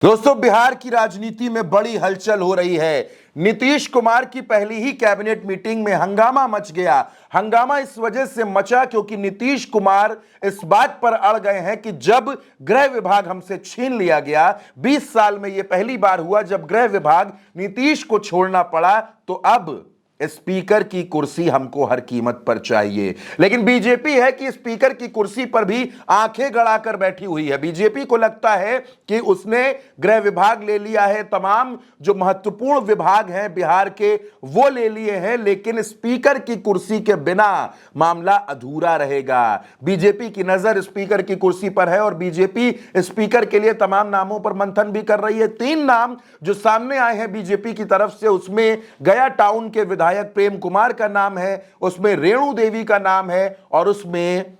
दोस्तों, बिहार की राजनीति में बड़ी हलचल हो रही है। नीतीश कुमार की पहली ही कैबिनेट मीटिंग में हंगामा मच गया। हंगामा इस वजह से मचा क्योंकि नीतीश कुमार इस बात पर अड़ गए हैं कि जब गृह विभाग हमसे छीन लिया गया, 20 साल में यह पहली बार हुआ जब गृह विभाग नीतीश को छोड़ना पड़ा, तो अब स्पीकर की कुर्सी हमको हर कीमत पर चाहिए। लेकिन बीजेपी है कि स्पीकर की कुर्सी पर भी आंखें गड़ाकर बैठी हुई है। बीजेपी को लगता है कि उसने गृह विभाग ले लिया है, तमाम जो महत्वपूर्ण विभाग हैं बिहार के वो ले लिए हैं, लेकिन स्पीकर की कुर्सी के बिना मामला अधूरा रहेगा। बीजेपी की नजर स्पीकर की कुर्सी पर है और बीजेपी स्पीकर के लिए तमाम नामों पर मंथन भी कर रही है। 3 नाम जो सामने आए हैं बीजेपी की तरफ से, उसमें गया टाउन के विधायक प्रेम कुमार का नाम है, उसमें रेणु देवी का नाम है और उसमें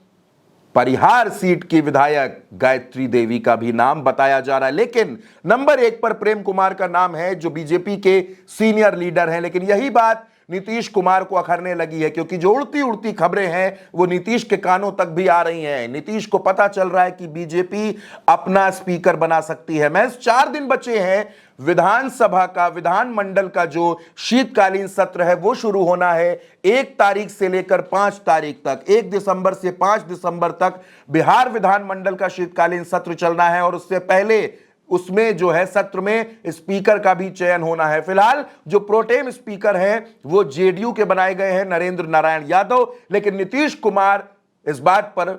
परिहार सीट की विधायक गायत्री देवी का भी नाम बताया जा रहा है। लेकिन नंबर 1 पर प्रेम कुमार का नाम है जो बीजेपी के सीनियर लीडर हैं। लेकिन यही बात नीतीश कुमार को अखरने लगी है क्योंकि जो उड़ती उड़ती खबरें हैं वो नीतीश के कानों तक भी आ रही हैं। नीतीश को पता चल रहा है कि बीजेपी अपना स्पीकर बना सकती है। महज 4 दिन बचे हैं विधानसभा का, विधानमंडल का जो शीतकालीन सत्र है वो शुरू होना है 1 तारीख से लेकर 5 तारीख तक। 1 दिसंबर से 5 दिसंबर तक बिहार विधानमंडल का शीतकालीन सत्र चलना है और उससे पहले उसमें जो है सत्र में स्पीकर का भी चयन होना है। फिलहाल जो प्रोटेम स्पीकर हैं वो जेडीयू के बनाए गए हैं नरेंद्र नारायण यादव, लेकिन नीतीश कुमार इस बात पर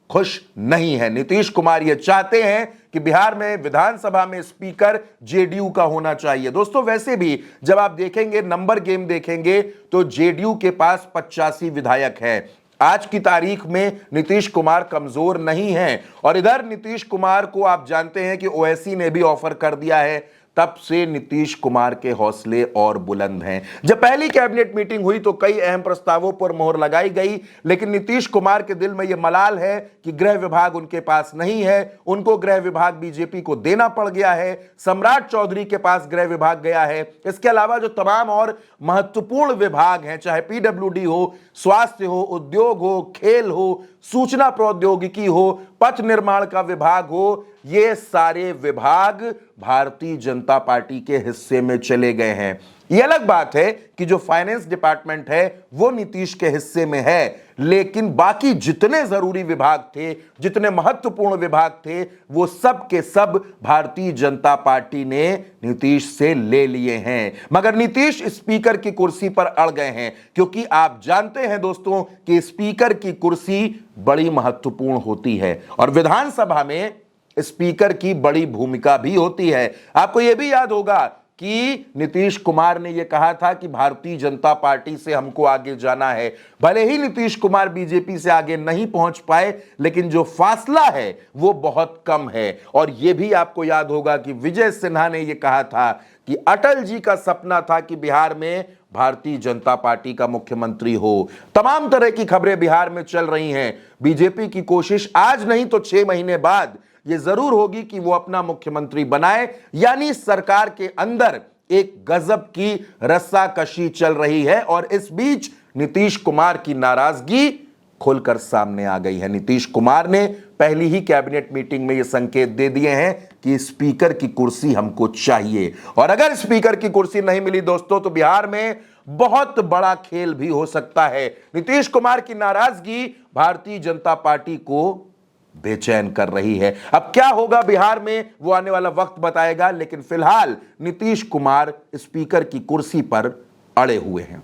खुश नहीं है। नीतीश कुमार ये चाहते हैं कि बिहार में विधानसभा में स्पीकर जेडीयू का होना चाहिए। दोस्तों, वैसे भी जब आप देखेंगे नंबर गेम देखेंगे तो जेडीयू के पास 85 विधायक हैं। आज की तारीख में नीतीश कुमार कमजोर नहीं है और इधर नीतीश कुमार को आप जानते हैं कि ओवैसी ने भी ऑफर कर दिया है। तब से नीतीश कुमार के हौसले और बुलंद हैं। जब पहली कैबिनेट मीटिंग हुई तो कई अहम प्रस्तावों पर मोहर लगाई गई, लेकिन नीतीश कुमार के दिल में यह मलाल है कि गृह विभाग उनके पास नहीं है। उनको गृह विभाग बीजेपी को देना पड़ गया है। सम्राट चौधरी के पास गृह विभाग गया है। इसके अलावा जो तमाम और महत्वपूर्ण विभाग हैं, चाहे पीडब्ल्यूडी हो, स्वास्थ्य हो, उद्योग हो, खेल हो, सूचना प्रौद्योगिकी हो, पथ निर्माण का विभाग हो, ये सारे विभाग भारतीय जनता पार्टी के हिस्से में चले गए हैं। यह अलग बात है कि जो फाइनेंस डिपार्टमेंट है वो नीतीश के हिस्से में है, लेकिन बाकी जितने जरूरी विभाग थे, जितने महत्वपूर्ण विभाग थे, वो सब के सब भारतीय जनता पार्टी ने नीतीश से ले लिए हैं। मगर नीतीश स्पीकर की कुर्सी पर अड़ गए हैं क्योंकि आप जानते हैं दोस्तों कि स्पीकर की कुर्सी बड़ी महत्वपूर्ण होती है और विधानसभा में स्पीकर की बड़ी भूमिका भी होती है। आपको यह भी याद होगा कि नीतीश कुमार ने यह कहा था कि भारतीय जनता पार्टी से हमको आगे जाना है। भले ही नीतीश कुमार बीजेपी से आगे नहीं पहुंच पाए, लेकिन जो फासला है वो बहुत कम है। और यह भी आपको याद होगा कि विजय सिन्हा ने यह कहा था कि अटल जी का सपना था कि बिहार में भारतीय जनता पार्टी का मुख्यमंत्री हो। तमाम तरह की खबरें बिहार में चल रही हैं। बीजेपी की कोशिश आज नहीं तो 6 महीने बाद ये जरूर होगी कि वो अपना मुख्यमंत्री बनाए, यानी सरकार के अंदर एक गजब की रस्साकशी चल रही है। और इस बीच नीतीश कुमार की नाराजगी खुलकर सामने आ गई है। नीतीश कुमार ने पहली ही कैबिनेट मीटिंग में ये संकेत दे दिए हैं कि स्पीकर की कुर्सी हमको चाहिए और अगर स्पीकर की कुर्सी नहीं मिली दोस्तों तो बिहार में बहुत बड़ा खेल भी हो सकता है। नीतीश कुमार की नाराजगी भारतीय जनता पार्टी को बेचैन कर रही है। अब क्या होगा बिहार में वो आने वाला वक्त बताएगा, लेकिन फिलहाल नीतीश कुमार स्पीकर की कुर्सी पर अड़े हुए हैं।